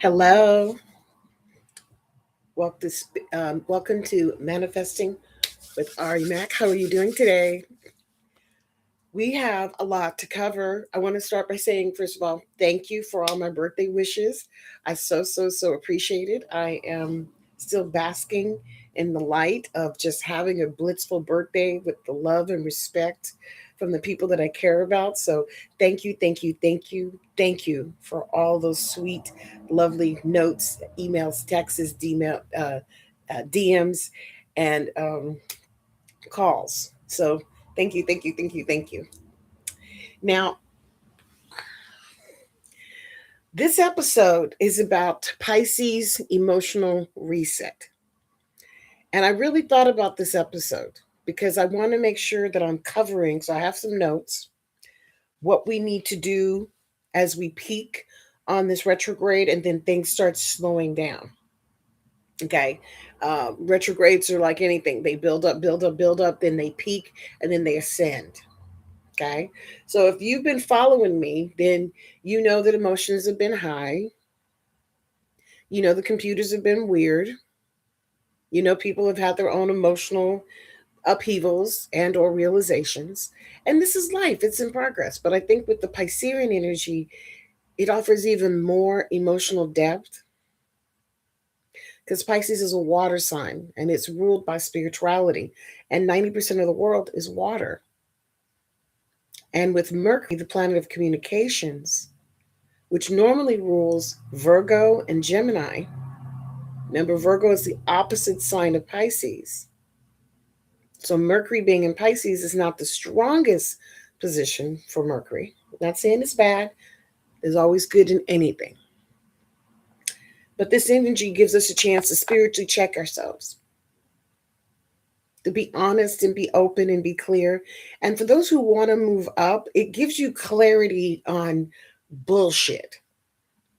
Hello. Welcome to Manifesting with Ari Mac. How are you doing today? We have a lot to cover. I want to start by saying, first of all, thank you for all my birthday wishes. I so appreciate it. I am still basking in the light of just having a blissful birthday with the love and respect from the people that I care about. So thank you for all those sweet, lovely notes, emails, texts, DMs, and calls. So thank you. Now, this episode is about Pisces emotional reset. And I really thought about this episode because I want to make sure that I'm covering, so I have some notes, what we need to do as we peak on this retrograde and then things start slowing down. Okay. Retrogrades are like anything, they build up, then they peak and then they ascend. Okay. So if you've been following me, then you know that emotions have been high. You know, the computers have been weird. You know, people have had their own emotional upheavals and or realizations. And this is life. It's in progress. But I think with the Piscean energy, it offers even more emotional depth because Pisces is a water sign and it's ruled by spirituality. And 90% of the world is water. And with Mercury, the planet of communications, which normally rules Virgo and Gemini. Remember, Virgo is the opposite sign of Pisces. So Mercury being in Pisces is not the strongest position for Mercury. Not saying it's bad. There's always good in anything. But this energy gives us a chance to spiritually check ourselves, to be honest and be open and be clear. And for those who want to move up, it gives you clarity on bullshit.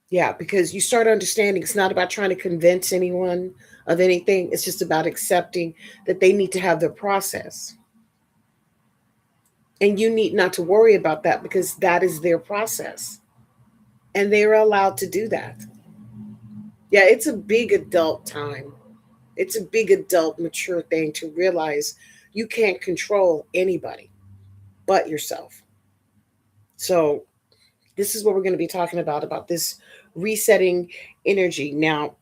Yeah, because you start understanding it's not about trying to convince anyone of anything. It's just about accepting that they need to have their process. And you need not to worry about that because that is their process. And they are allowed to do that. Yeah, it's a big adult time. It's a big adult, mature thing to realize you can't control anybody but yourself. So, this is what we're going to be talking about this resetting energy. Now,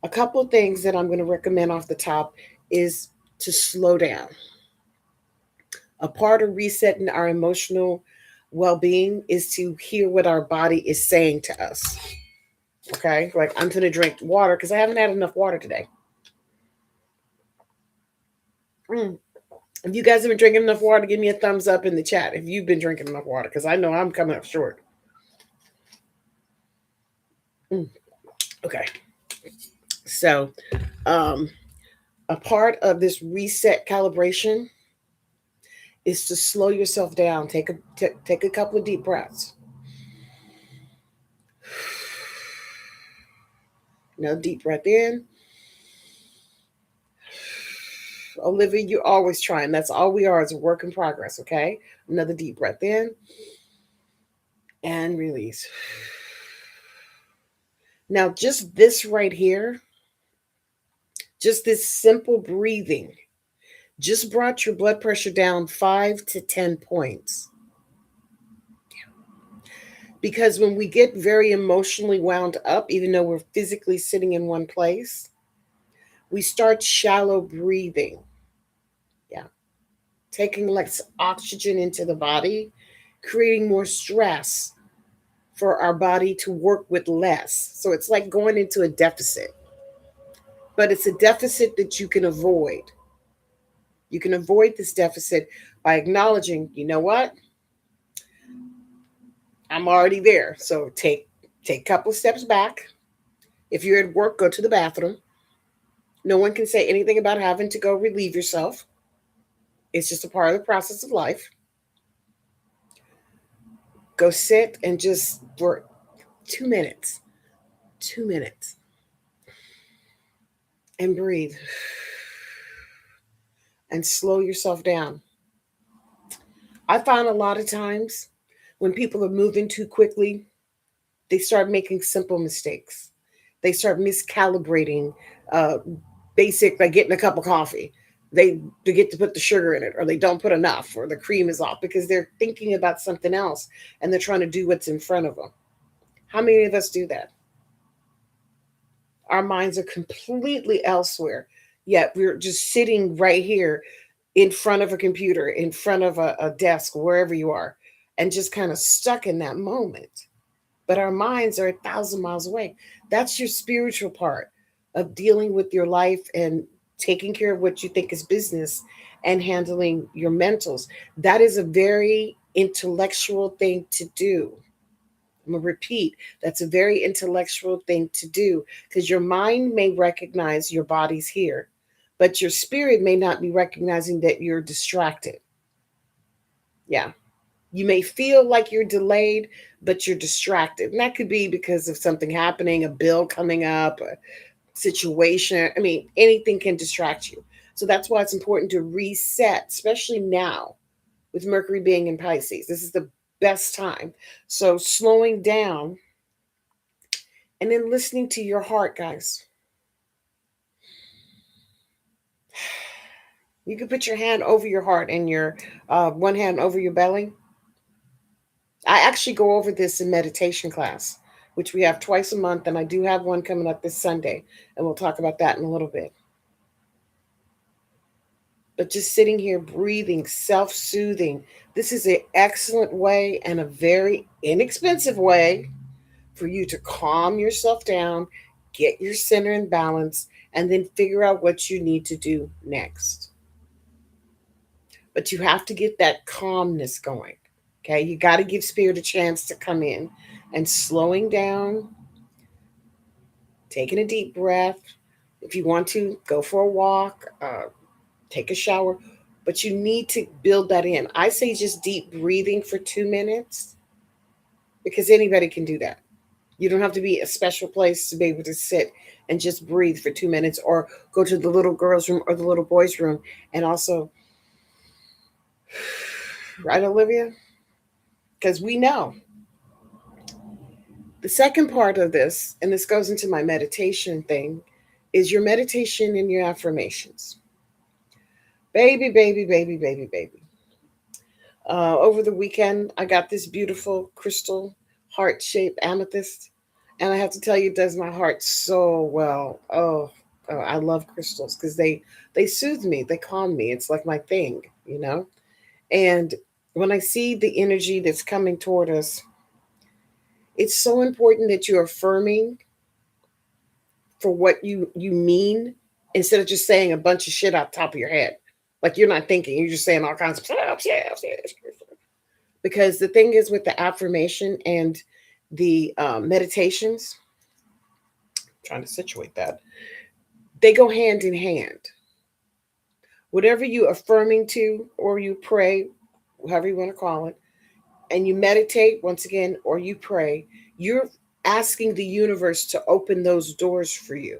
a couple of things that I'm going to recommend off the top is to slow down. A part of resetting our emotional well being is to hear what our body is saying to us. Okay? Like, I'm going to drink water because I haven't had enough water today. If you guys have been drinking enough water, give me a thumbs up in the chat if you've been drinking enough water because I know I'm coming up short. Okay. So, um, a part of this reset calibration is to slow yourself down. Take a couple of deep breaths. Now, deep breath in. Olivia, you're always trying. That's all we are is a work in progress, okay? Another deep breath in and release. Now, just this right here, just this simple breathing, just brought your blood pressure down 5 to 10 points. Because when we get very emotionally wound up, even though we're physically sitting in one place, we start shallow breathing. Yeah. Taking less oxygen into the body, creating more stress for our body to work with less. So it's like going into a deficit. But it's a deficit that you can avoid. You can avoid this deficit by acknowledging, you know what? I'm already there. So take a couple of steps back. If you're at work, go to the bathroom. No one can say anything about having to go relieve yourself. It's just a part of the process of life. Go sit and just for 2 minutes, 2 minutes, and breathe and slow yourself down. I find a lot of times when people are moving too quickly, they start making simple mistakes. They start miscalibrating uh, basic, like getting a cup of coffee. They get to put the sugar in it, or they don't put enough, or the cream is off because they're thinking about something else and they're trying to do what's in front of them. How many of us do that? Our minds are completely elsewhere, yet we're just sitting right here in front of a computer, in front of a desk, wherever you are, and just kind of stuck in that moment. But our minds are 1,000 miles away. That's your spiritual part of dealing with your life and taking care of what you think is business and handling your mentals. That is a very intellectual thing to do. I'm going to repeat, that's a very intellectual thing to do because your mind may recognize your body's here, but your spirit may not be recognizing that you're distracted. Yeah. You may feel like you're delayed, but you're distracted. And that could be because of something happening, a bill coming up, a situation. I mean, anything can distract you. So that's why it's important to reset, especially now with Mercury being in Pisces. This is the best time. So slowing down and then listening to your heart, guys. You can put your hand over your heart and your one hand over your belly. I actually go over this in meditation class, which we have twice a month, and I do have one coming up this Sunday, and we'll talk about that in a little bit. But just sitting here breathing, self soothing, this is an excellent way and a very inexpensive way for you to calm yourself down, get your center in balance, and then figure out what you need to do next. But you have to get that calmness going. Okay, you got to give spirit a chance to come in and slowing down, taking a deep breath. If you want to, go for a walk, take a shower, but you need to build that in. I say just deep breathing for 2 minutes because anybody can do that. You don't have to be a special place to be able to sit and just breathe for 2 minutes or go to the little girls' room or the little boys' room and also, right, Olivia? Because we know the second part of this, and this goes into my meditation thing, is your meditation and your affirmations. Baby, baby, baby, baby, baby. Over the weekend, I got this beautiful crystal heart shaped amethyst. And I have to tell you, it does my heart so well. Oh, I love crystals because they soothe me, they calm me. It's like my thing, you know? And when I see the energy that's coming toward us, it's so important that you're affirming for what you mean instead of just saying a bunch of shit out the top of your head. Like you're not thinking, you're just saying all kinds of stuff. Because the thing is with the affirmation and the meditations, I'm trying to situate that, they go hand in hand. Whatever you affirming to, or you pray, however you want to call it, and you meditate once again, or you pray, you're asking the universe to open those doors for you.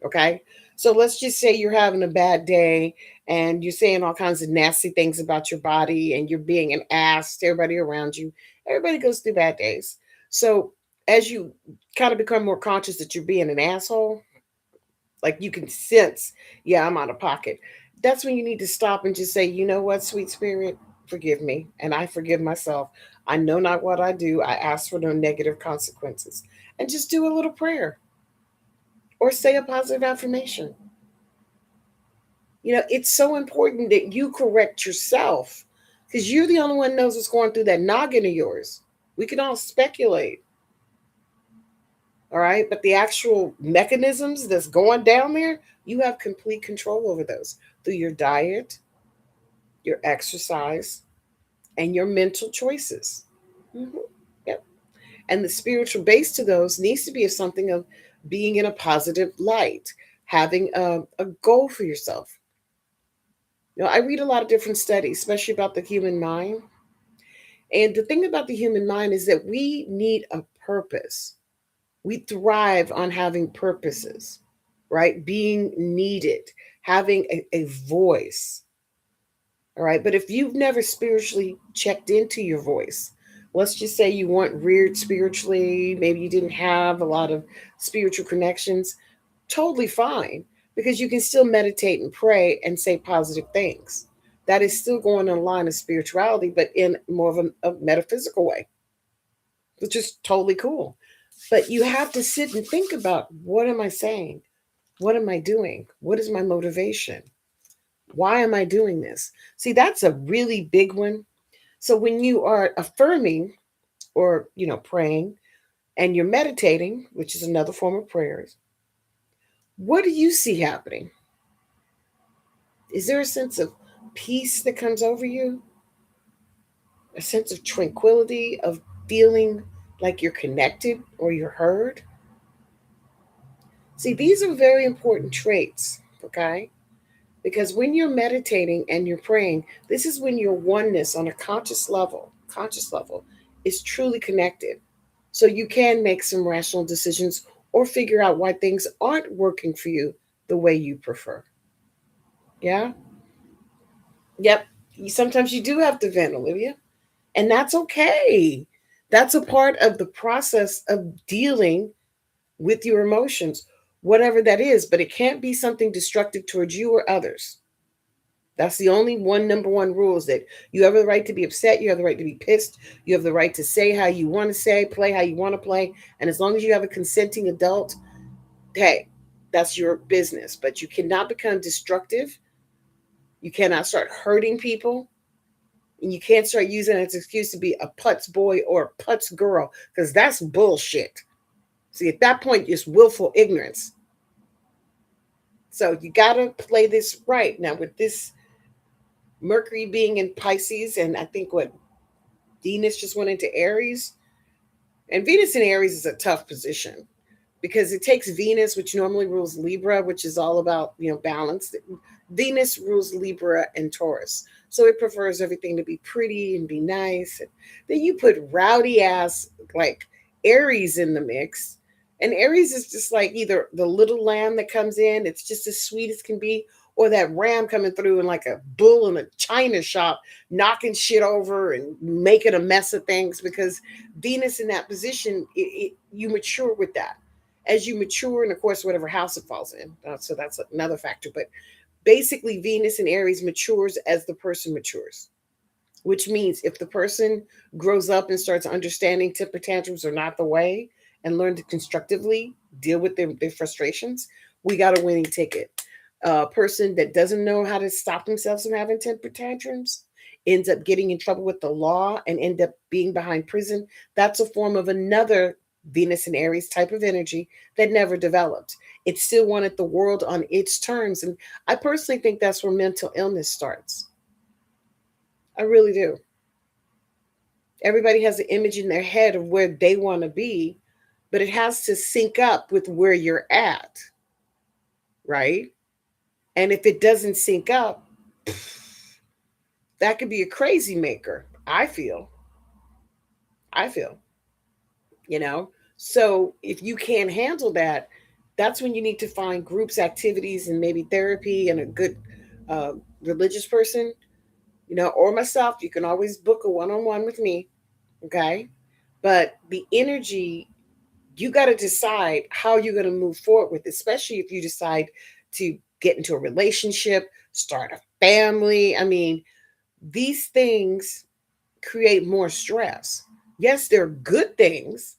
Okay. So let's just say you're having a bad day and you're saying all kinds of nasty things about your body and you're being an ass to everybody around you. Everybody goes through bad days. So as you kind of become more conscious that you're being an asshole, like you can sense, yeah, I'm out of pocket. That's when you need to stop and just say, you know what, sweet spirit, forgive me. And I forgive myself. I know not what I do. I ask for no negative consequences. And just do a little prayer or say a positive affirmation. You know, it's so important that you correct yourself because you're the only one knows what's going through that noggin of yours. We can all speculate, all right? But the actual mechanisms that's going down there, you have complete control over those through your diet, your exercise, and your mental choices. Mhm. Yep. And the spiritual base to those needs to be of something of being in a positive light, having a goal for yourself. You know, I read a lot of different studies, especially about the human mind. And the thing about the human mind is that we need a purpose. We thrive on having purposes, right? Being needed, having a voice. All right. But if you've never spiritually checked into your voice, Let's just say you weren't reared spiritually, maybe you didn't have a lot of spiritual connections, totally fine, because you can still meditate and pray and say positive things. That is still going in line of spirituality, but in more of a metaphysical way, which is totally cool. But you have to sit and think about, what am I saying? What am I doing? What is my motivation? Why am I doing this? See, that's a really big one. So when you are affirming, or praying, and you're meditating, which is another form of prayers, what do you see happening? Is there a sense of peace that comes over you? A sense of tranquility, of feeling like you're connected or you're heard? See, these are very important traits, okay? Because when you're meditating and you're praying, this is when your oneness on a conscious level is truly connected. So you can make some rational decisions or figure out why things aren't working for you the way you prefer. Yeah? Yep. Sometimes you do have to vent, Olivia. And that's okay. That's a part of the process of dealing with your emotions, whatever that is, but it can't be something destructive towards you or others. That's the only one number one rule, is that you have the right to be upset, you have the right to be pissed, you have the right to say how you want to say, play how you want to play. And as long as you have a consenting adult, hey, that's your business. But you cannot become destructive. You cannot start hurting people. And you can't start using it as an excuse to be a putz boy or a putz girl, because that's bullshit. See, at that point, it's willful ignorance. So you got to play this right. Now, with this Mercury being in Pisces, and I think what Venus just went into Aries, and Venus in Aries is a tough position, because it takes Venus, which normally rules Libra, which is all about, balance. Venus rules Libra and Taurus. So it prefers everything to be pretty and be nice. And then you put rowdy ass like Aries in the mix. And Aries is just like either the little lamb that comes in, it's just as sweet as can be, or that ram coming through in like a bull in a china shop, knocking shit over and making a mess of things. Because Venus in that position, you mature with that as you mature, and of course whatever house it falls in, so that's another factor. But basically Venus in Aries matures as the person matures, which means if the person grows up and starts understanding temper tantrums are not the way, and learn to constructively deal with their frustrations, we got a winning ticket. A person that doesn't know how to stop themselves from having temper tantrums ends up getting in trouble with the law and end up being behind prison. That's a form of another Venus and Aries type of energy that never developed. It still wanted the world on its terms. And I personally think that's where mental illness starts. I really do. Everybody has an image in their head of where they want to be, but it has to sync up with where you're at, right? And if it doesn't sync up, that could be a crazy maker. I feel, you know. So if you can't handle that, that's when you need to find groups, activities, and maybe therapy, and a good uh, religious person, or myself. You can always book a one-on-one with me, okay? But the energy, you got to decide how you're going to move forward with, especially if you decide to get into a relationship, start a family. I mean, these things create more stress. Yes, they're good things.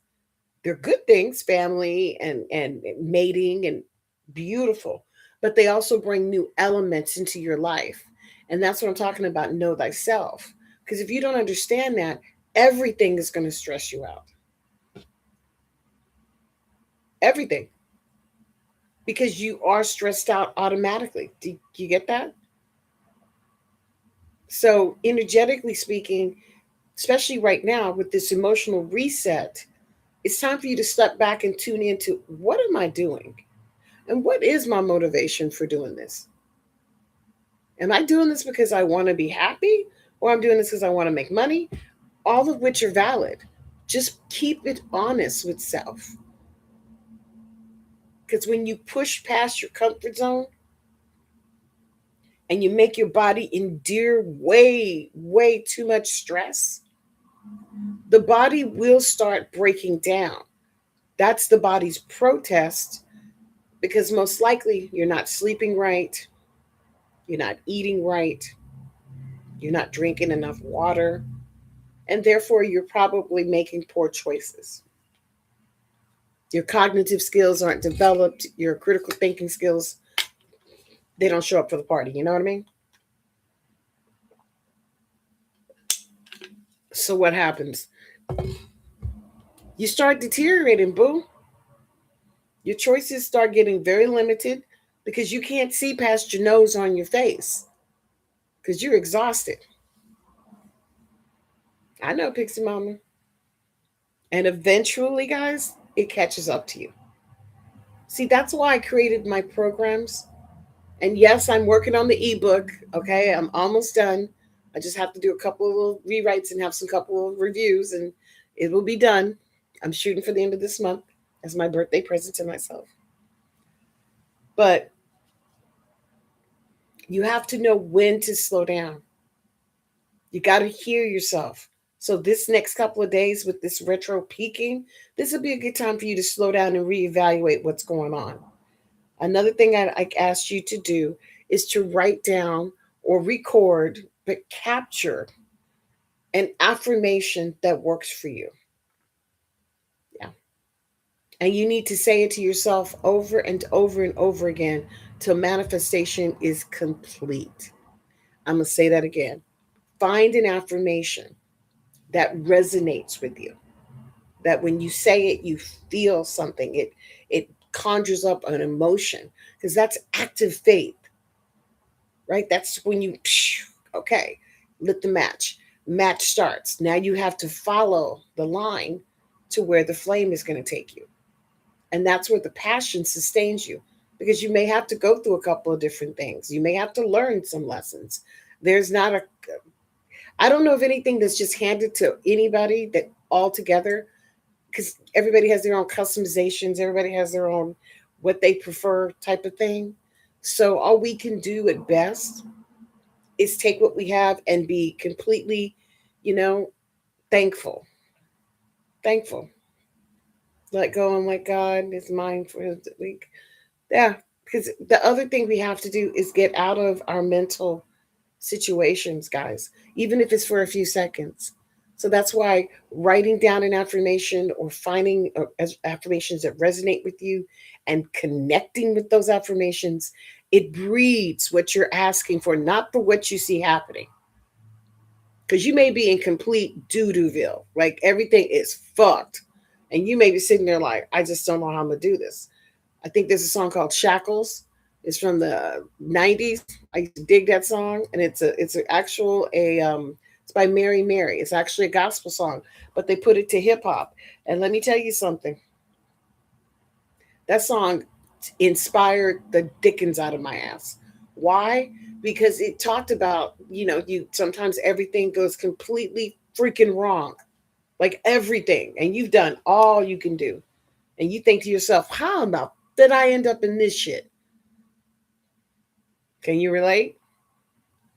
They're good things, family and mating, and beautiful. But they also bring new elements into your life. And that's what I'm talking about, know thyself. Because if you don't understand that, everything is going to stress you out. Everything. Because you are stressed out automatically. Do you get that? So, energetically speaking, especially right now with this emotional reset, it's time for you to step back and tune into, what am I doing? And what is my motivation for doing this? Am I doing this because I want to be happy? Or I'm doing this because I want to make money? All of which are valid. Just keep it honest with self. Because when you push past your comfort zone and you make your body endure way, way too much stress, the body will start breaking down. That's the body's protest because most likely you're not sleeping right, you're not eating right, you're not drinking enough water, and therefore you're probably making poor choices. Your cognitive skills aren't developed, your critical thinking skills, they don't show up for the party. You know what I mean? So what happens? You start deteriorating, boo. Your choices start getting very limited because you can't see past your nose on your face because you're exhausted. I know, Pixie Mama. And eventually, guys, it catches up to you. See, that's why I created my programs. And yes, I'm working on the ebook. Okay, I'm almost done. I just have to do a couple of little rewrites and have some couple of reviews, and it will be done. I'm shooting for the end of this month as my birthday present to myself. But you have to know when to slow down. You got to hear yourself. So this next couple of days with this retro peaking, this will be a good time for you to slow down and reevaluate what's going on. Another thing I asked you to do is to write down or record, but capture an affirmation that works for you. Yeah. And you need to say it to yourself over and over and over again till manifestation is complete. I'm going to say that again. Find an affirmation that resonates with you. That when you say it, you feel something. It conjures up an emotion because that's active faith, right? That's when you, okay, lit the match. Match starts. Now you have to follow the line to where the flame is going to take you. And that's where the passion sustains you because you may have to go through a couple of different things. You may have to learn some lessons. There's not a, I don't know of anything that's just handed to anybody that all together because everybody has their own customizations, everybody has their own what they prefer type of thing. So all we can do at best is take what we have and be completely, you know, thankful. Thankful. Let go and let God is mine for the week. Yeah, because the other thing we have to do is get out of our mental situations, guys, even if it's for a few seconds. So that's why writing down an affirmation or finding affirmations that resonate with you and connecting with those affirmations, it breeds what you're asking for, not for what you see happening. Because you may be in complete doo-dooville, like everything is fucked. And you may be sitting there like, I just don't know how I'm going to do this. I think there's a song called Shackles. It's from the 90s. I used to dig that song, and it's by Mary Mary. It's actually a gospel song, but they put it to hip hop. And let me tell you something. That song inspired the dickens out of my ass. Why? Because it talked about, you sometimes everything goes completely freaking wrong. Like everything. And you've done all you can do. And you think to yourself, how about did I end up in this shit? Can you relate?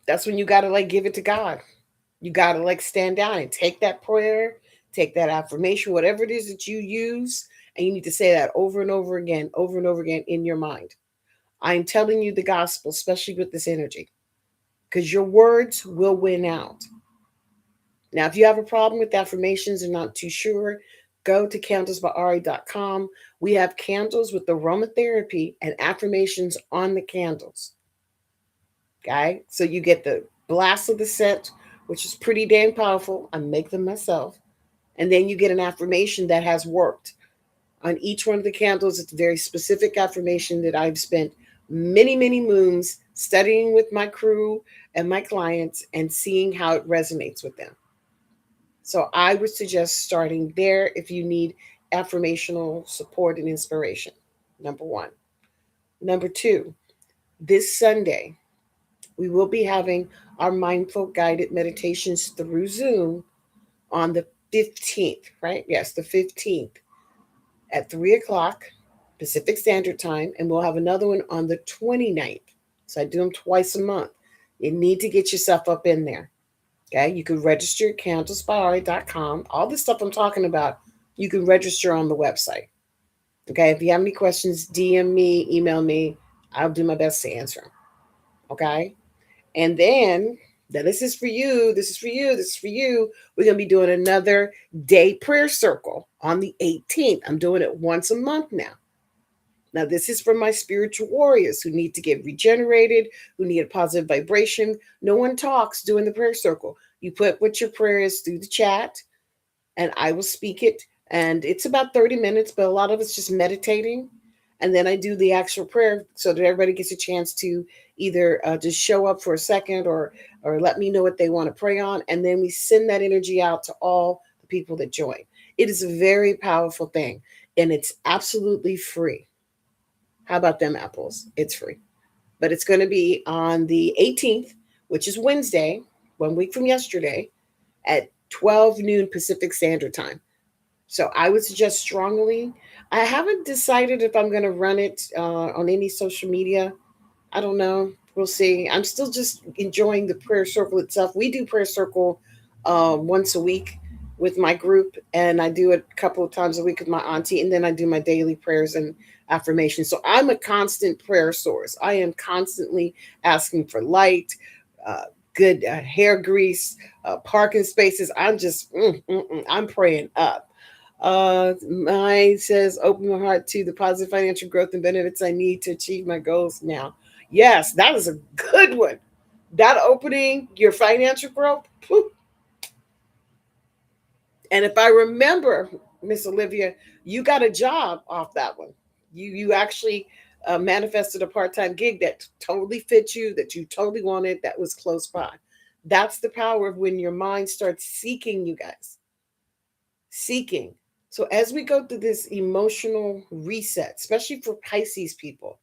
That's when you gotta like give it to God. You gotta like stand down and take that prayer, take that affirmation, whatever it is that you use, and you need to say that over and over again in your mind. I'm telling you the gospel, especially with this energy, because your words will win out. Now, if you have a problem with affirmations and not too sure, go to candlesbyari.com. We have candles with aromatherapy and affirmations on the candles. Okay, so you get the blast of the scent, which is pretty damn powerful. I make them myself. And then you get an affirmation that has worked. On each one of the candles, it's a very specific affirmation that I've spent many, many moons studying with my crew and my clients and seeing how it resonates with them. So I would suggest starting there if you need affirmational support and inspiration. Number one. Number two, this Sunday, we will be having our mindful guided meditations through Zoom on the 15th, right? Yes, the 15th at 3 o'clock Pacific Standard Time. And we'll have another one on the 29th. So I do them twice a month. You need to get yourself up in there. Okay, you can register at candlesbyari.com. All this stuff I'm talking about, you can register on the website. Okay, if you have any questions, DM me, email me. I'll do my best to answer them. Okay, and then this is for you. This is for you. This is for you. We're gonna be doing another day prayer circle on the 18th. I'm doing it once a month now. Now, this is for my spiritual warriors who need to get regenerated, who need a positive vibration. No one talks during the prayer circle. You put what your prayer is through the chat, and I will speak it. And it's about 30 minutes, but a lot of it's just meditating. And then I do the actual prayer so that everybody gets a chance to either just show up for a second or let me know what they want to pray on. And then we send that energy out to all the people that join. It is a very powerful thing, and it's absolutely free. How about them apples? It's free. But it's going to be on the 18th, which is Wednesday, 1 week from yesterday, at 12 noon Pacific Standard Time. So I would suggest strongly. I haven't decided if I'm going to run it on any social media. I don't know. We'll see. I'm still just enjoying the prayer circle itself. We do prayer circle once a week with my group, and I do it a couple of times a week with my auntie, and then I do my daily prayers and affirmations. So I'm a constant prayer source. I am constantly asking for light, uh, good hair grease, parking spaces. I'm just, I'm praying up. Mine says, open my heart to the positive financial growth and benefits I need to achieve my goals now. Yes, that is a good one. That opening your financial growth. And if I remember, Miss Olivia, you got a job off that one. You actually manifested a part time gig that totally fit you, that you totally wanted, that was close by. That's the power of when your mind starts seeking, you guys, seeking. So as we go through this emotional reset, especially for Pisces people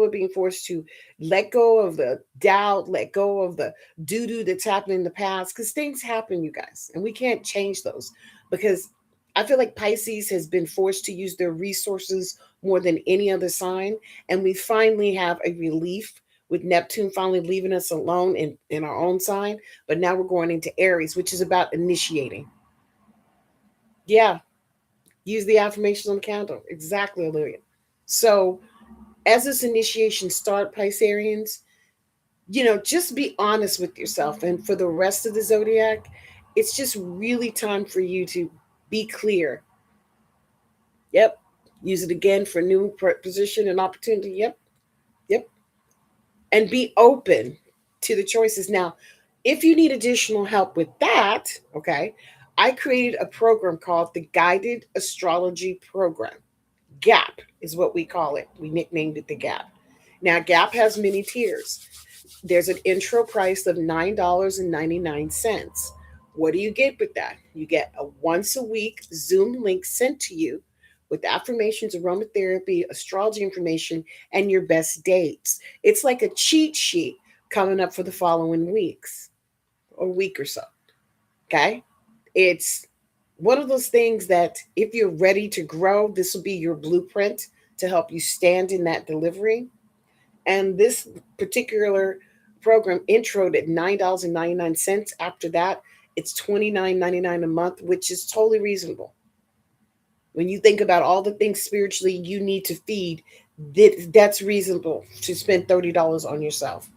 are being forced to let go of the doubt, let go of the doo doo that's happened in the past, because things happen, you guys, and we can't change those. Because I feel like Pisces has been forced to use their resources more than any other sign, and we finally have a relief with Neptune finally leaving us alone in our own sign. But now we're going into Aries, which is about initiating. Yeah, use the affirmations on the candle. Exactly, Olivia. So as this initiation start, Pisceans, just be honest with yourself. And for the rest of the zodiac, it's just really time for you to be clear. Yep. Use it again for new position and opportunity. Yep. Yep. And be open to the choices. Now, if you need additional help with that, okay, I created a program called the Guided Astrology Program. GAP is what we call it. We nicknamed it the GAP. Now, GAP has many tiers. There's an intro price of $9.99. What do you get with that? You get a once a week Zoom link sent to you with affirmations, aromatherapy, astrology information, and your best dates. It's like a cheat sheet coming up for the following weeks or week or so. Okay? It's one of those things that if you're ready to grow, this will be your blueprint to help you stand in that delivery. And this particular program introed at $9.99. After that, it's $29.99 a month, which is totally reasonable. When you think about all the things spiritually you need to feed, that's reasonable to spend $30 on yourself.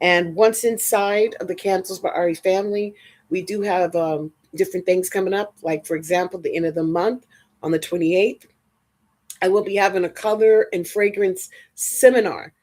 And once inside of the Cancels by Ari family, we do have different things coming up. Like, for example, the end of the month on the 28th, I will be having a color and fragrance seminar.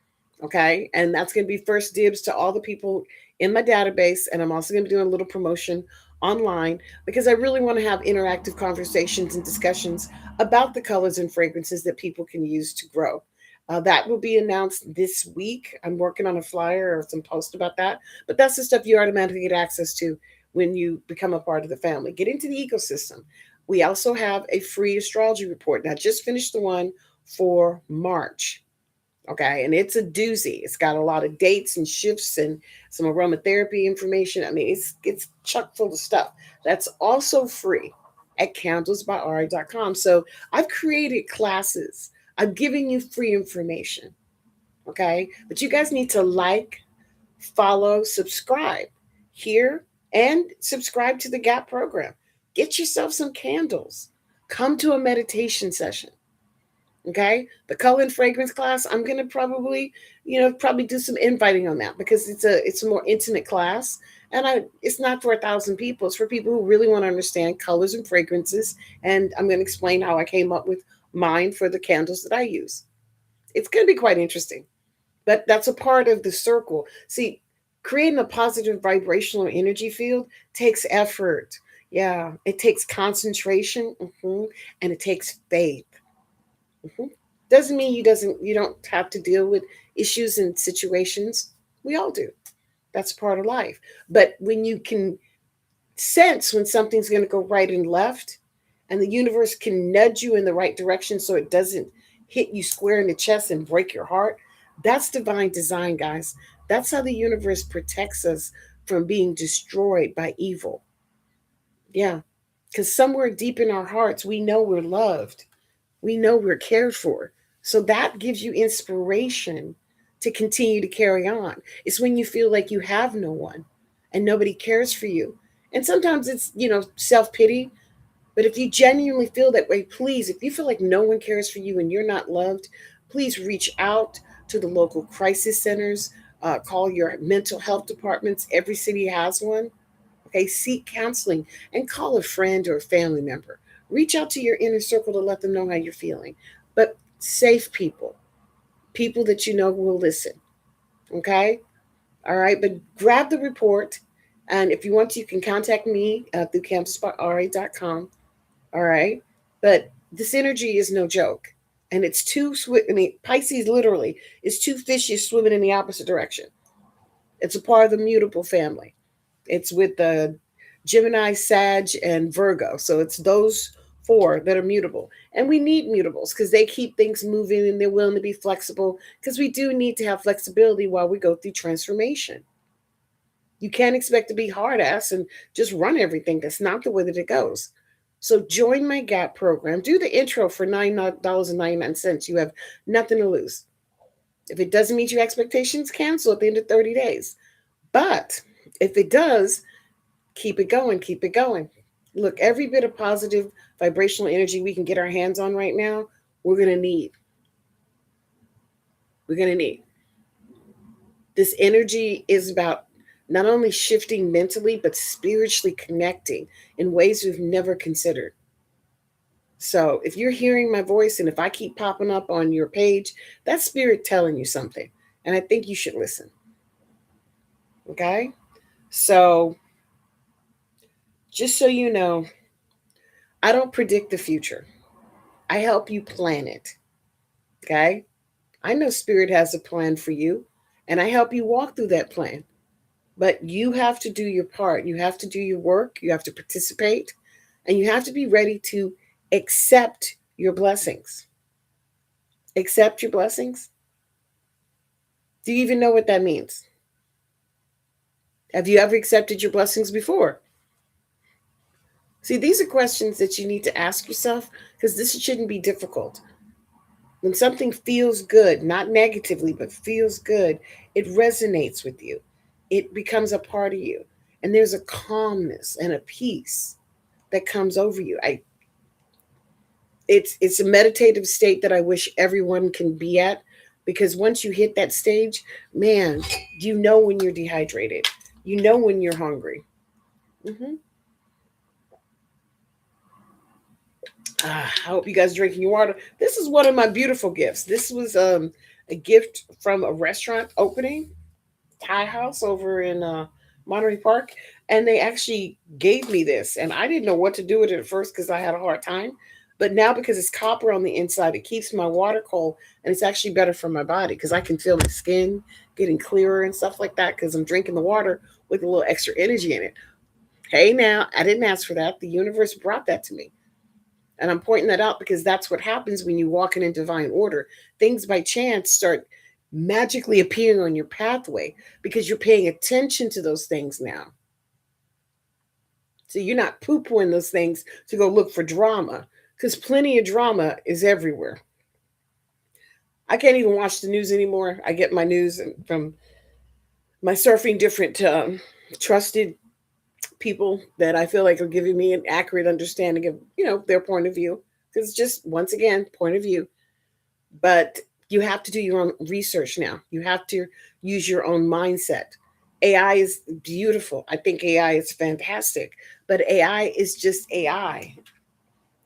Okay. And that's going to be first dibs to all the people in my database. And I'm also going to be doing a little promotion online because I really want to have interactive conversations and discussions about the colors and fragrances that people can use to grow. That will be announced this week. I'm working on a flyer or some post about that. But that's the stuff you automatically get access to when you become a part of the family. Get into the ecosystem. We also have a free astrology report. Now, I just finished the one for March. Okay, and it's a doozy. It's got a lot of dates and shifts and some aromatherapy information. I mean, it's chock full of stuff. That's also free at candlesbyari.com. So I've created classes. I'm giving you free information. Okay, but you guys need to like, follow, subscribe here And subscribe to the GAP program. Get yourself some candles. Come to a meditation session. Okay, the color and fragrance class, I'm gonna probably, probably do some inviting on that because it's a more intimate class, and I it's not for 1,000 people. It's for people who really want to understand colors and fragrances, and I'm gonna explain how I came up with mine for the candles that I use. It's gonna be quite interesting, but that's a part of the circle. See, creating a positive vibrational energy field takes effort. Yeah, it takes concentration, and it takes faith. Mhm. Doesn't mean you don't have to deal with issues and situations. We all do. That's part of life. But when you can sense when something's going to go right and left, and the universe can nudge you in the right direction so it doesn't hit you square in the chest and break your heart, that's divine design, guys. That's how the universe protects us from being destroyed by evil. Yeah. Because somewhere deep in our hearts, we know we're loved, we know we're cared for. So that gives you inspiration to continue to carry on. It's when you feel like you have no one and nobody cares for you. And sometimes it's, self pity. But if you genuinely feel that way, please, if you feel like no one cares for you and you're not loved, please reach out to the local crisis centers, call your mental health departments. Every city has one. Okay, seek counseling and call a friend or a family member. Reach out to your inner circle to let them know how you're feeling. But safe people, people that you know will listen. Okay, all right. But grab the report, and if you want to, you can contact me through campusra.com. All right, but this energy is no joke, and it's two. I mean, Pisces literally is two fishes swimming in the opposite direction. It's a part of the mutable family. It's with the Gemini, Sag, and Virgo. So it's those four that are mutable. And we need mutables because they keep things moving and they're willing to be flexible because we do need to have flexibility while we go through transformation. You can't expect to be hard ass and just run everything. That's not the way that it goes. So join my GAP program. Do the intro for $9.99. You have nothing to lose. If it doesn't meet your expectations, cancel at the end of 30 days. But if it does, keep it going, keep it going. Look, every bit of positive vibrational energy we can get our hands on right now, we're going to need. We're going to need. This energy is about not only shifting mentally, but spiritually connecting in ways we've never considered. So if you're hearing my voice and if I keep popping up on your page, that's spirit telling you something. And I think you should listen. Okay? So just so you know, I don't predict the future. I help you plan it. Okay? I know Spirit has a plan for you, and I help you walk through that plan. But you have to do your part. You have to do your work. You have to participate, and you have to be ready to accept your blessings. Accept your blessings? Do you even know what that means? Have you ever accepted your blessings before? See, these are questions that you need to ask yourself because this shouldn't be difficult. When something feels good, not negatively, but feels good, it resonates with you. It becomes a part of you. And there's a calmness and a peace that comes over you. It's a meditative state that I wish everyone can be at because once you hit that stage, man, you know when you're dehydrated. You know when you're hungry. hmm I hope you guys drinking your water. This is one of my beautiful gifts. This was a gift from a restaurant opening Thai house over in Monterey Park, and they actually gave me this, and I didn't know what to do with it at first because I had a hard time. But now because it's copper on the inside, it keeps my water cold, and it's actually better for my body because I can feel my skin getting clearer and stuff like that because I'm drinking the water with a little extra energy in it. Hey, now I didn't ask for that. The universe brought that to me. And I'm pointing that out because that's what happens when you walk in divine order. Things by chance start magically appearing on your pathway because you're paying attention to those things now. So you're not poo pooing those things to go look for drama because plenty of drama is everywhere. I can't even watch the news anymore. I get my news from my surfing different trusted people that I feel like are giving me an accurate understanding of, their point of view. Because just once again, point of view. But you have to do your own research now. You have to use your own mindset. AI is beautiful. I think AI is fantastic. But AI is just AI.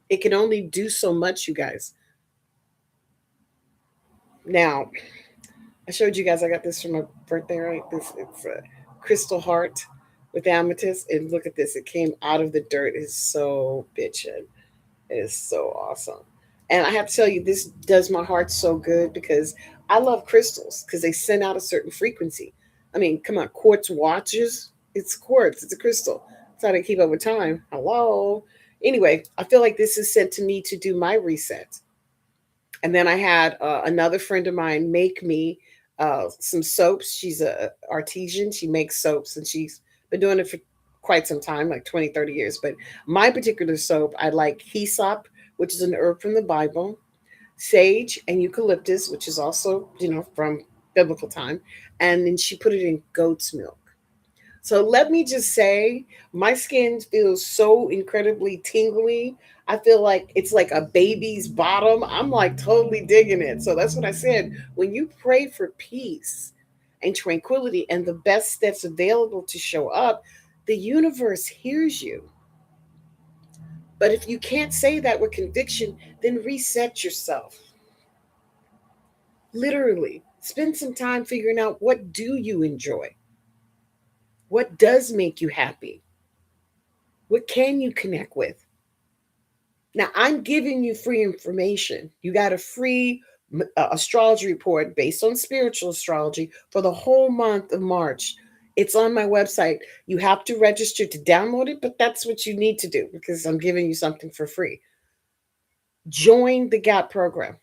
It can only do so much, you guys. Now, I showed you guys I got this for my birthday, right? This it's a crystal heart with amethyst. And look at this. It came out of the dirt. It's so bitchin'. It is so awesome. And I have to tell you, this does my heart so good because I love crystals because they send out a certain frequency. I mean, come on, quartz watches. It's quartz, it's a crystal. It's how to keep up with time. Hello. Anyway, I feel like this is sent to me to do my reset. And then I had another friend of mine make me some soaps. She's a artesian. She makes soaps and she's been doing it for quite some time, like 20, 30 years. But my particular soap, I like hyssop, which is an herb from the Bible, sage and eucalyptus, which is also, from biblical time. And then she put it in goat's milk. So let me just say, my skin feels so incredibly tingly. I feel like it's like a baby's bottom. I'm like totally digging it. So that's what I said. When you pray for peace and tranquility and the best that's available to show up, the universe hears you. But if you can't say that with conviction, then reset yourself. Literally, spend some time figuring out what do you enjoy? What does make you happy? What can you connect with? Now, I'm giving you free information. You got a free astrology report based on spiritual astrology for the whole month of March. It's on my website. You have to register to download it, but that's what you need to do because I'm giving you something for free. Join the GAP program.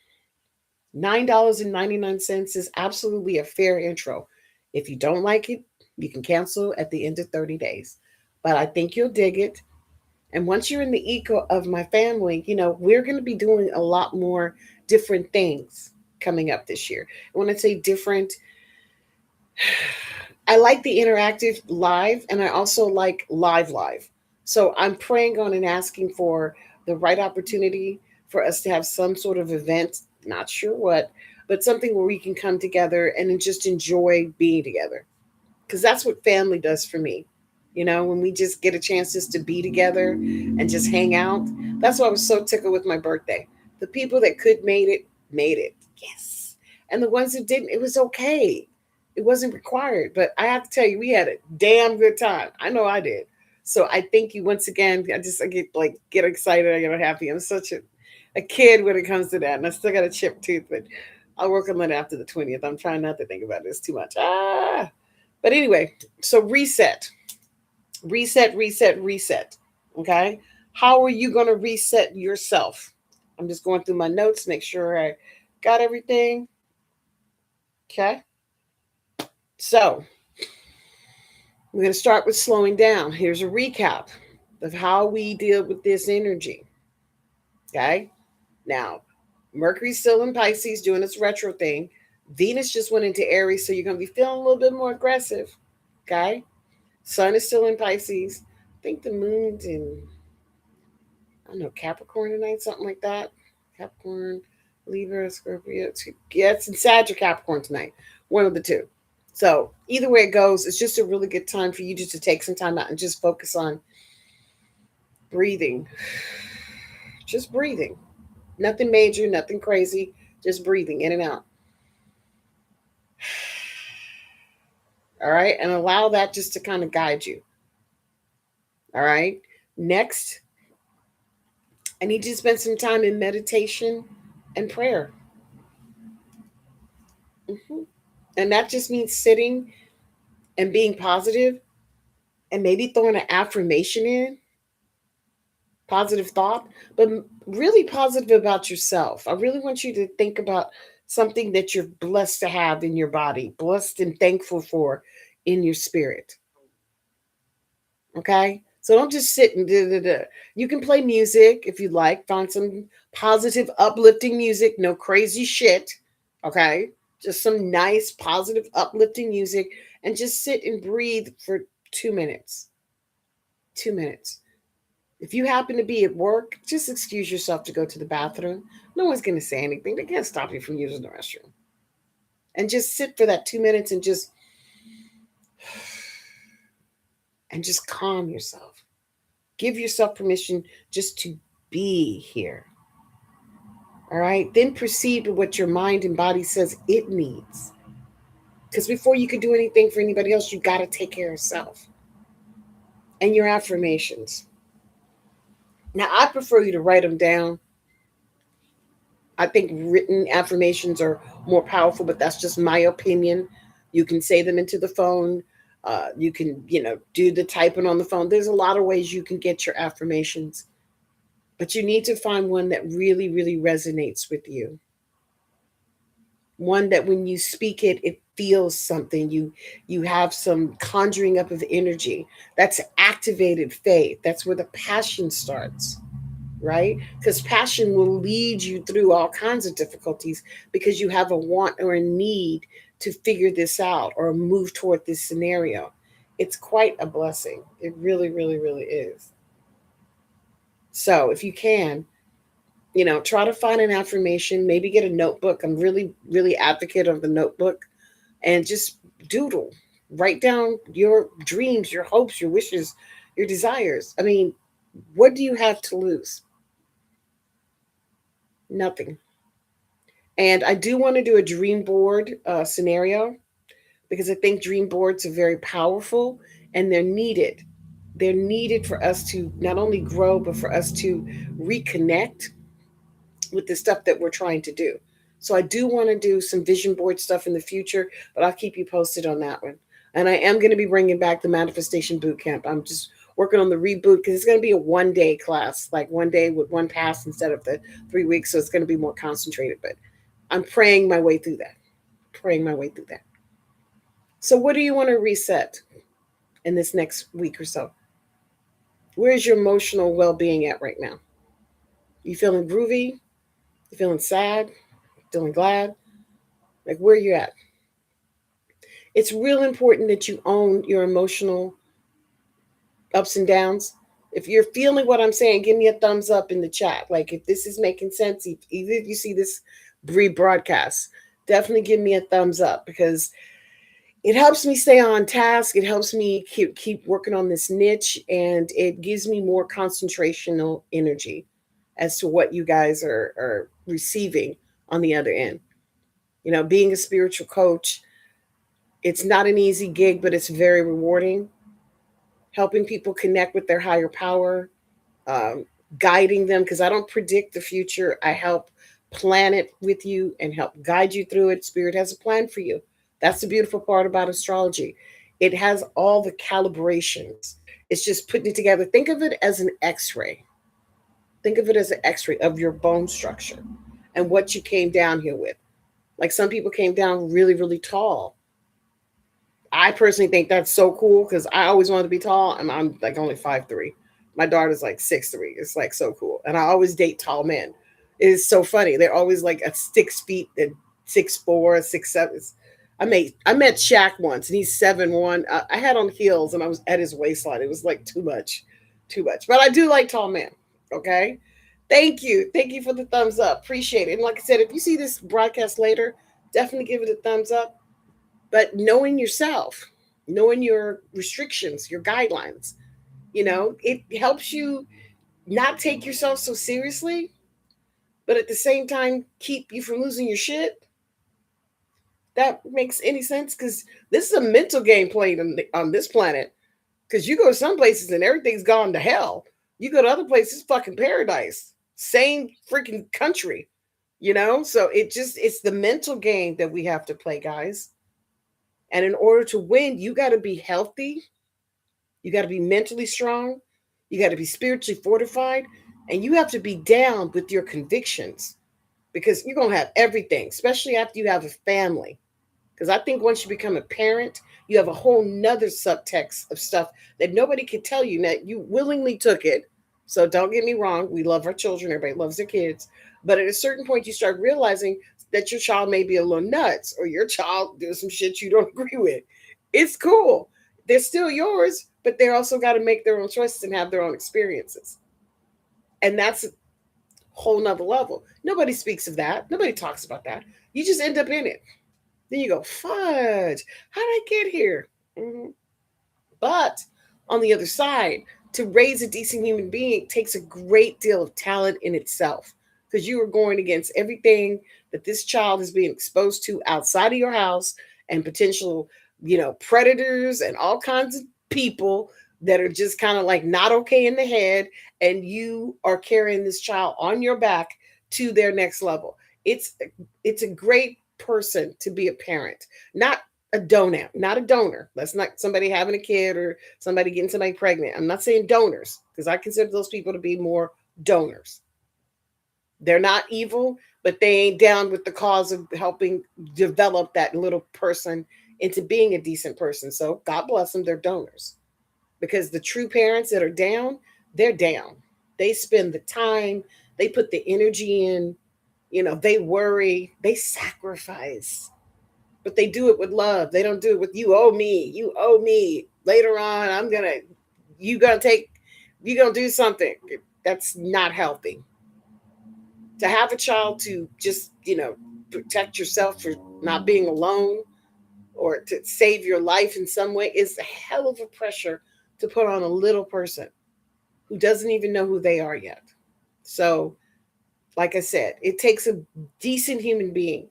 $9.99 is absolutely a fair intro. If you don't like it, you can cancel at the end of 30 days. But I think you'll dig it. And once you're in the eco of my family, we're going to be doing a lot more different things coming up this year. And when I say different, I like the interactive live and I also like live. So I'm praying on and asking for the right opportunity for us to have some sort of event, not sure what, but something where we can come together and then just enjoy being together. Because that's what family does for me. When we just get a chance just to be together and just hang out. That's why I was so tickled with my birthday. The people that could made it. Yes. And the ones who didn't, it was okay. It wasn't required. But I have to tell you, we had a damn good time. I know I did. So I thank you once again. I get excited. I get happy. I'm such a kid when it comes to that. And I still got a chipped tooth, but I'll work on that after the 20th. I'm trying not to think about this too much. But anyway, so reset. Okay. How are you going to reset yourself? I'm just going through my notes, make sure I got everything. Okay. So we're going to start with slowing down. Here's a recap of how we deal with this energy. Okay. Now, Mercury's still in Pisces doing its retro thing. Venus just went into Aries, so you're going to be feeling a little bit more aggressive. Okay. Sun is still in Pisces. I think the moon's in, I don't know, Capricorn tonight, something like that. Capricorn, Libra, Scorpio. Yeah, it's in Sag or Capricorn tonight. One of the two. So either way it goes, it's just a really good time for you just to take some time out and just focus on breathing. Just breathing. Nothing major, nothing crazy. Just breathing in and out. All right. And allow that just to kind of guide you. All right. Next, I need you to spend some time in meditation and prayer. Hmm. And that just means sitting and being positive and maybe throwing an affirmation in, positive thought, but really positive about yourself. I really want you to think about something that you're blessed to have in your body, blessed and thankful for in your spirit. Okay? So don't just sit and da. You can play music if you like, find some positive, uplifting music, no crazy shit. Okay? Just some nice, positive, uplifting music, and just sit and breathe for 2 minutes. 2 minutes. If you happen to be at work, just excuse yourself to go to the bathroom. No one's going to say anything. They can't stop you from using the restroom. And just sit for that 2 minutes and just calm yourself. Give yourself permission just to be here. All right? Then proceed with what your mind and body says it needs. Because before you can do anything for anybody else, you got to take care of yourself. And your affirmations. Now, I prefer you to write them down. I think written affirmations are more powerful, but that's just my opinion. You can say them into the phone. You can, do the typing on the phone. There's a lot of ways you can get your affirmations, but you need to find one that really, really resonates with you. One that when you speak it, it feels something. You have some conjuring up of energy. That's activated faith. That's where the passion starts, right? Because passion will lead you through all kinds of difficulties because you have a want or a need to figure this out or move toward this scenario. It's quite a blessing. It really, really, really is. So if you can, try to find an affirmation, maybe get a notebook. I'm really, really advocate of the notebook, and just doodle, write down your dreams, your hopes, your wishes, your desires. I mean, what do you have to lose? Nothing. And I do want to do a dream board scenario because I think dream boards are very powerful and they're needed. They're needed for us to not only grow, but for us to reconnect with the stuff that we're trying to do. So I do want to do some vision board stuff in the future, but I'll keep you posted on that one. And I am going to be bringing back the manifestation boot camp. I'm just working on the reboot because it's going to be a 1 day class, like 1 day with one pass instead of the 3 weeks. So it's going to be more concentrated, but I'm praying my way through that. Praying my way through that. So what do you want to reset in this next week or so? Where's your emotional well-being at right now? You feeling groovy? You feeling sad? Feeling glad? Like where you at? It's real important that you own your emotional ups and downs. If you're feeling what I'm saying, give me a thumbs up in the chat. Like if this is making sense, even if you see this broadcast, definitely give me a thumbs up because it helps me stay on task. It helps me keep working on this niche, and it gives me more concentrational energy as to what you guys are receiving on the other end. Being a spiritual coach, it's not an easy gig, but it's very rewarding. Helping people connect with their higher power, um, guiding them, because I don't predict the future. I help plan it with you and help guide you through it. Spirit has a plan for you. That's the beautiful part about astrology. It has all the calibrations. It's just putting it together. Think of it as an x-ray. Think of it as an x-ray of your bone structure and what you came down here with. Like some people came down really, really tall. I personally think that's so cool because I always wanted to be tall, and I'm like only 5'3". My daughter's like 6'3". It's like so cool. And I always date tall men. It is so funny. They're always like at 6 feet and 6'4", 6'7". I met Shaq once and he's 7'1". I had on heels and I was at his waistline. It was like too much. Too much. But I do like tall men. Okay. Thank you. Thank you for the thumbs up. Appreciate it. And like I said, if you see this broadcast later, definitely give it a thumbs up. But knowing yourself, knowing your restrictions, your guidelines, it helps you not take yourself so seriously, but at the same time, keep you from losing your shit. That makes any sense? Because this is a mental game played on this planet. Because you go some places and everything's gone to hell. You go to other places, fucking paradise. Same freaking country. So it's the mental game that we have to play, guys. And in order to win, you got to be healthy. You got to be mentally strong. You got to be spiritually fortified. And you have to be down with your convictions because you're going to have everything, especially after you have a family. Because I think once you become a parent, you have a whole nother subtext of stuff that nobody could tell you. That you willingly took it. So don't get me wrong. We love our children. Everybody loves their kids. But at a certain point, you start realizing that your child may be a little nuts or your child does some shit you don't agree with. It's cool. They're still yours, but they're also got to make their own choices and have their own experiences. And that's a whole nother level. Nobody speaks of that. Nobody talks about that. You just end up in it. Then you go, fudge, how did I get here? Mhm. But on the other side, to raise a decent human being takes a great deal of talent in itself, because you are going against everything that this child is being exposed to outside of your house, and potential, predators and all kinds of people that are just kind of like not okay in the head, and you are carrying this child on your back to their next level. It's a great person to be a parent, not a donor, not a donor. That's not somebody having a kid or somebody getting somebody pregnant. I'm not saying donors, because I consider those people to be more donors. They're not evil, but they ain't down with the cause of helping develop that little person into being a decent person. So God bless them, they're donors. Because the true parents that are down, they're down. They spend the time, they put the energy in, they worry, they sacrifice, but they do it with love. They don't do it with you owe me, you owe me. Later on, you gonna take, you gonna do something. That's not healthy. To have a child to just, protect yourself for not being alone, or to save your life in some way, is a hell of a pressure to put on a little person who doesn't even know who they are yet. So, like I said, it takes a decent human being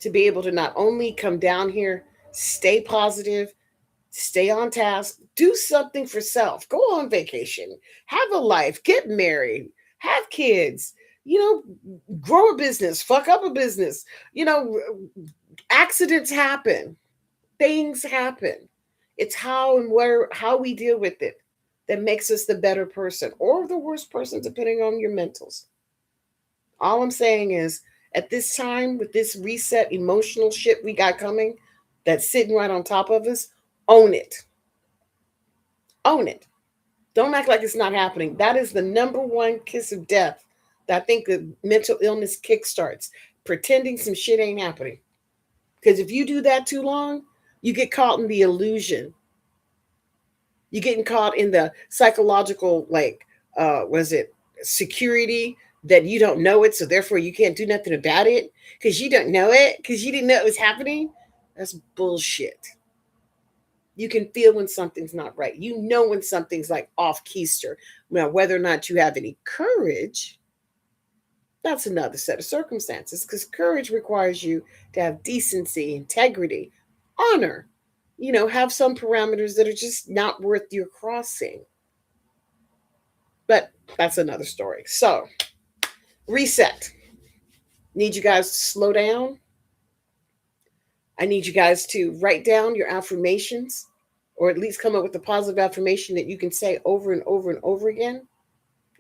to be able to not only come down here, stay positive, stay on task, do something for self, go on vacation, have a life, get married, have kids, grow a business, fuck up a business. You know, accidents happen, things happen. It's how and where how we deal with it that makes us the better person or the worst person, depending on your mentals. All I'm saying is, at this time, with this reset emotional shit we got coming that's sitting right on top of us, own it. Own it. Don't act like it's not happening. That is the number one kiss of death that I think the mental illness kickstarts. Pretending some shit ain't happening. Because if you do that too long, you get caught in the illusion. You're getting caught in the psychological, like, was it security, that you don't know it, so therefore you can't do nothing about it because you don't know it, because you didn't know it was happening. That's bullshit. You can feel when something's not right. You know when something's like off keister. Now, whether or not you have any courage, that's another set of circumstances, because courage requires you to have decency, integrity, honor, have some parameters that are just not worth your crossing. But that's another story. So, reset. Need you guys to slow down. I need you guys to write down your affirmations, or at least come up with a positive affirmation that you can say over and over and over again.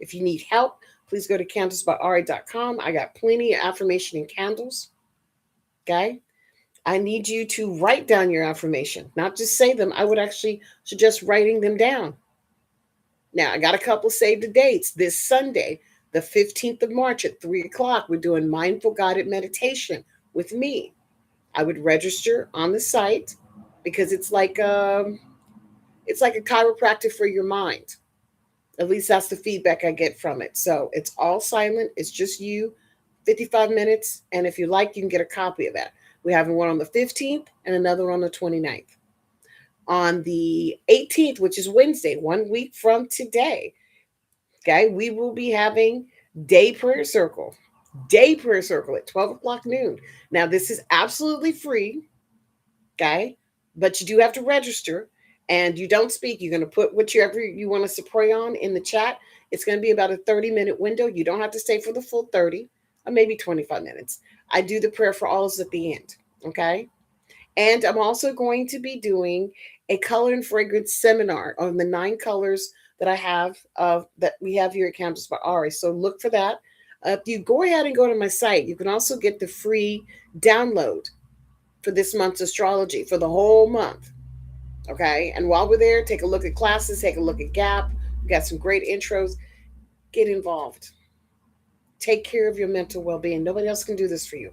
If you need help, please go to candlesbyari.com. I got plenty of affirmation and candles. Okay? I need you to write down your affirmation, not just say them. I would actually suggest writing them down. Now, I got a couple saved the dates. This Sunday, the 15th of March at 3 o'clock, we're doing mindful guided meditation with me. I would register on the site, because it's like a chiropractic for your mind. At least that's the feedback I get from it. So it's all silent. It's just you, 55 minutes. And if you like, you can get a copy of that. We have one on the 15th and another on the 29th. On the 18th, which is Wednesday, 1 week from today, okay, we will be having day prayer circle. Day prayer circle at 12 o'clock noon. Now, this is absolutely free, okay, but you do have to register, and you don't speak. You're going to put whichever you want us to pray on in the chat. It's going to be about a 30-minute window. You don't have to stay for the full 30, or maybe 25 minutes. I do the prayer for alls at the end, okay? And I'm also going to be doing a color and fragrance seminar on the 9 colors that I have that we have here at Candles by Ari. So look for that. If you go ahead and go to my site, you can also get the free download for this month's astrology for the whole month. Okay. And while we're there, take a look at classes, take a look at Gap. We got some great intros. Get involved. Take care of your mental well being. Nobody else can do this for you.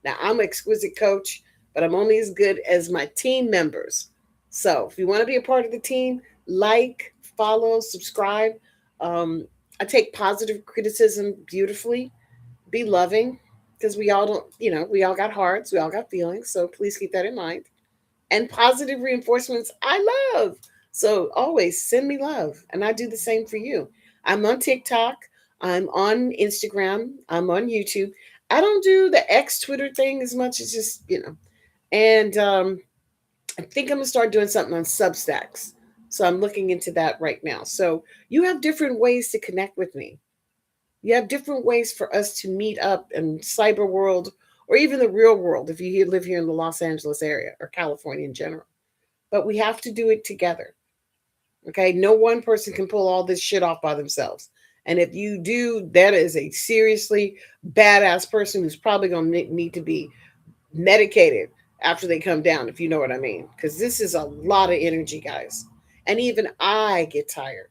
Now, I'm an exquisite coach, but I'm only as good as my team members. So if you want to be a part of the team, Like, follow, subscribe. Um, I take positive criticism beautifully. Be loving, because we all don't, we all got hearts, we all got feelings. So please keep that in mind. And positive reinforcements, I love. So always send me love. And I do the same for you. I'm on TikTok. I'm on Instagram. I'm on YouTube. I don't do the X Twitter thing as much as just. And I think I'm going to start doing something on Substacks. So I'm looking into that right now. So you have different ways to connect with me. You have different ways for us to meet up in cyber world or even the real world if you live here in the Los Angeles area or California in general. But we have to do it together. Okay? No one person can pull all this shit off by themselves. And if you do, that is a seriously badass person who's probably going to need to be medicated after they come down, if you know what I mean. Because this is a lot of energy, guys. And even I get tired.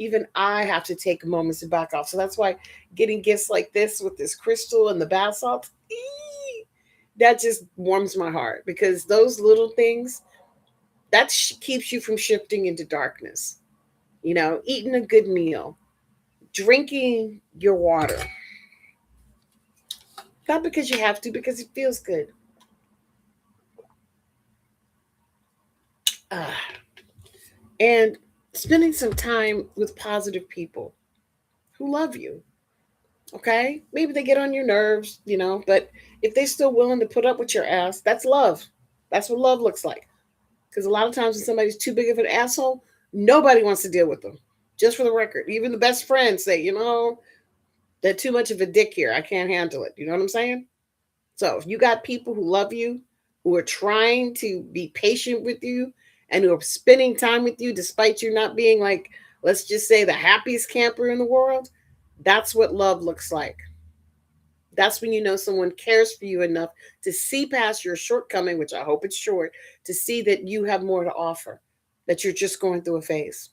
Even I have to take moments to back off. So that's why getting gifts like this with this crystal and the bath salt, that just warms my heart, because those little things that keeps you from shifting into darkness. Eating a good meal, drinking your water, not because you have to, because it feels good. Ah, and spending some time with positive people who love you. Okay, maybe they get on your nerves, but if they're still willing to put up with your ass, that's love. That's what love looks like. Because a lot of times when somebody's too big of an asshole, nobody wants to deal with them. Just for the record, even the best friends say, they're too much of a dick here. I can't handle it. You know what I'm saying? So if you got people who love you, who are trying to be patient with you, and who are spending time with you despite you not being, like, let's just say, the happiest camper in the world, that's what love looks like. That's when you know someone cares for you enough to see past your shortcoming, which I hope it's short, to see that you have more to offer, that you're just going through a phase.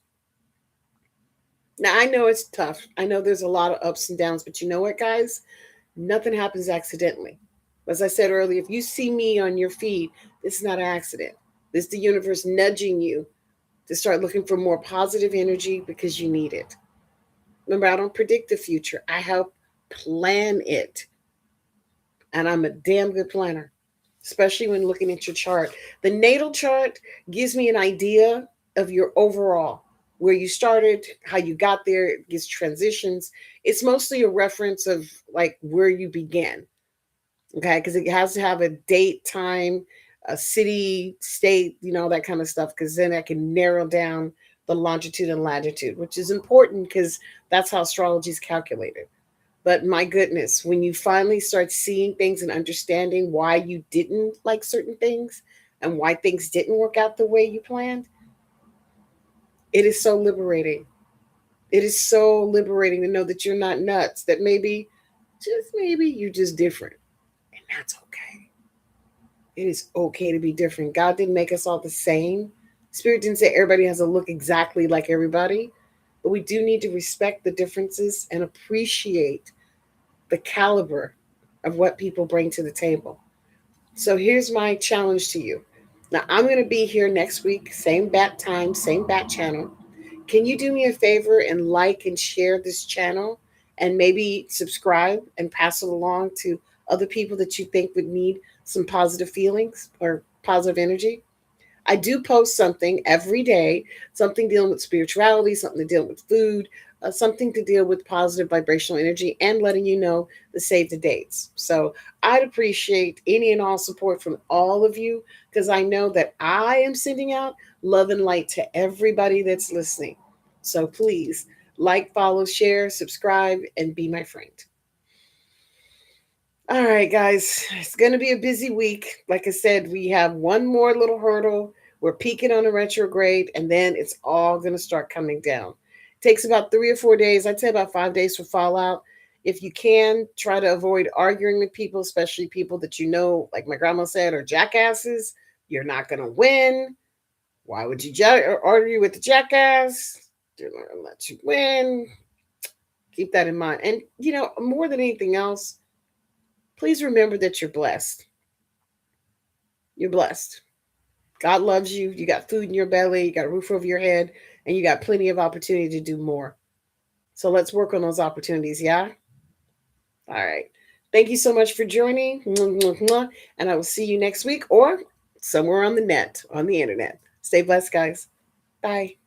Now, I know it's tough. I know there's a lot of ups and downs, but you know what, guys? Nothing happens accidentally. As I said earlier, if you see me on your feed, this is not an accident. This is the universe nudging you to start looking for more positive energy because you need it. Remember, I don't predict the future, I help plan it. And I'm a damn good planner, especially when looking at your chart. The natal chart gives me an idea of your overall, where you started, how you got there. It gives transitions. It's mostly a reference of like where you began, okay? Because it has to have a date, time, a city, state, that kind of stuff. Because then I can narrow down the longitude and latitude, which is important because that's how astrology is calculated. But my goodness, when you finally start seeing things and understanding why you didn't like certain things and why things didn't work out the way you planned, it is so liberating. It is so liberating to know that you're not nuts, that maybe, just maybe, you're just different. And that's okay. It is okay to be different. God didn't make us all the same. Spirit didn't say everybody has to look exactly like everybody. But we do need to respect the differences and appreciate the caliber of what people bring to the table. So here's my challenge to you. Now, I'm going to be here next week, same bat time, same bat channel. Can you do me a favor and like and share this channel, and maybe subscribe and pass it along to other people that you think would need some positive feelings or positive energy? I do post something every day, something dealing with spirituality, something to deal with food, something to deal with positive vibrational energy, and letting you know the save the dates. So I'd appreciate any and all support from all of you, because I know that I am sending out love and light to everybody that's listening. So please like, follow, share, subscribe, and be my friend. All right, guys, it's going to be a busy week. Like I said, we have one more little hurdle. We're peaking on a retrograde, and then it's all going to start coming down. It takes about 3 or 4 days. I'd say about 5 days for fallout. If you can, try to avoid arguing with people, especially people that you know, like my grandma said, are jackasses. You're not going to win. Why would you argue with the jackass? They're not going to let you win. Keep that in mind. And, more than anything else, please remember that you're blessed. You're blessed. God loves you. You got food in your belly, you got a roof over your head, and you got plenty of opportunity to do more. So let's work on those opportunities, yeah? All right. Thank you so much for joining. And I will see you next week or somewhere on the net, on the internet. Stay blessed, guys. Bye.